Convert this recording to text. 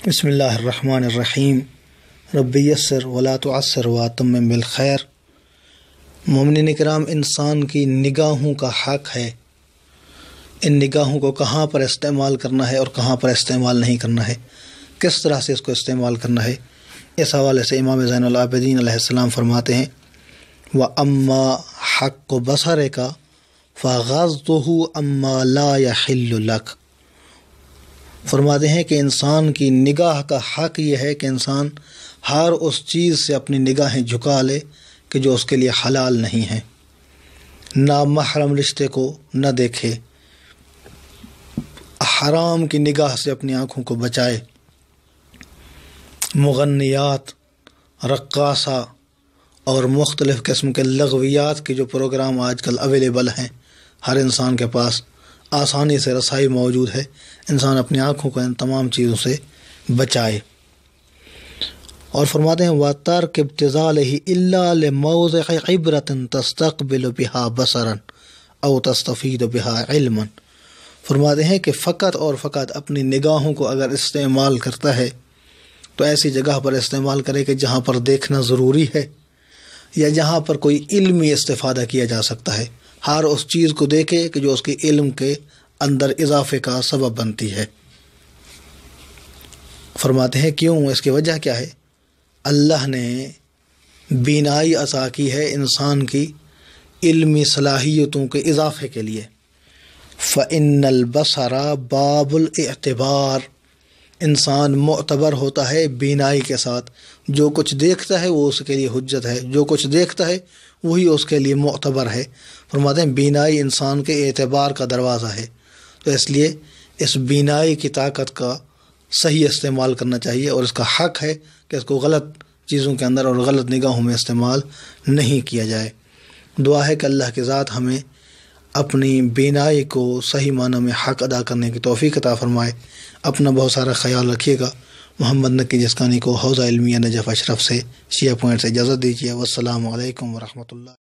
بسم اللہ الرحمن الرحیم رب یسر ولا تعسر واتمم بالخیر۔ مومنین اکرام، انسان کی نگاہوں کا حق ہے۔ ان نگاہوں کو کہاں پر استعمال کرنا ہے اور کہاں پر استعمال نہیں کرنا ہے، کس طرح سے اس کو استعمال کرنا ہے، اس حوالے سے امام زین العابدین علیہ السلام فرماتے ہیں وَأَمَّا حَقُّ بَصَرِكَ فَغَضُّهُ أَمَّا لَا يَحِلُّ لَكَ۔ فرماتے ہیں کہ انسان کی نگاہ کا حق یہ ہے کہ انسان ہر اس چیز سے اپنی نگاہیں جھکا لے کہ جو اس کے لیے حلال نہیں ہے، نامحرم رشتے کو نہ دیکھے، حرام کی نگاہ سے اپنی آنکھوں کو بچائے، مغنیات، رقاصہ اور مختلف قسم کے لغویات کے جو پروگرام آج کل اویلیبل ہیں، ہر انسان کے پاس آسانی سے رسائی موجود ہے، انسان اپنی آنکھوں کو ان تمام چیزوں سے بچائے۔ اور فرماتے ہیں وَتَرْكِ ابْتِذَالِهِ إِلَّا لِمَوْضِعِ عِبْرَةٍ تَسْتَقْبِلُ بِهَا بَصَرًا أَوْ تَسْتَفِيدُ بِهَا عِلْمًا۔ فرماتے ہیں کہ فقط اور فقط اپنی نگاہوں کو اگر استعمال کرتا ہے تو ایسی جگہ پر استعمال کرے کہ جہاں پر دیکھنا ضروری ہے یا جہاں پر کوئی علمی استفادہ کیا جا سکتا ہے، ہر اس چیز کو دیکھے کہ جو اس کے علم کے اندر اضافے کا سبب بنتی ہے۔ فرماتے ہیں کیوں، اس کی وجہ کیا ہے؟ اللہ نے بینائی عطا کی ہے انسان کی علمی صلاحیتوں کے اضافے کے لیے۔ فَإِنَّ الْبَصَرَ بَابُ الْاِعْتِبَارِ، انسان معتبر ہوتا ہے بینائی کے ساتھ، جو کچھ دیکھتا ہے وہ اس کے لیے حجت ہے، جو کچھ دیکھتا ہے وہی اس کے لیے معتبر ہے۔ فرماتے ہیں بینائی انسان کے اعتبار کا دروازہ ہے، تو اس لیے اس بینائی کی طاقت کا صحیح استعمال کرنا چاہیے، اور اس کا حق ہے کہ اس کو غلط چیزوں کے اندر اور غلط نگاہوں میں استعمال نہیں کیا جائے۔ دعا ہے کہ اللہ کی ذات ہمیں اپنی بینائی کو صحیح معنی میں حق ادا کرنے کی توفیق عطا فرمائے۔ اپنا بہت سارا خیال رکھیے گا۔ محمد نقی جسکانی کو حوزہ علمیہ نجف اشرف سے شیعہ پوائنٹ سے اجازت دیجیے۔ والسلام علیکم ورحمۃ اللہ۔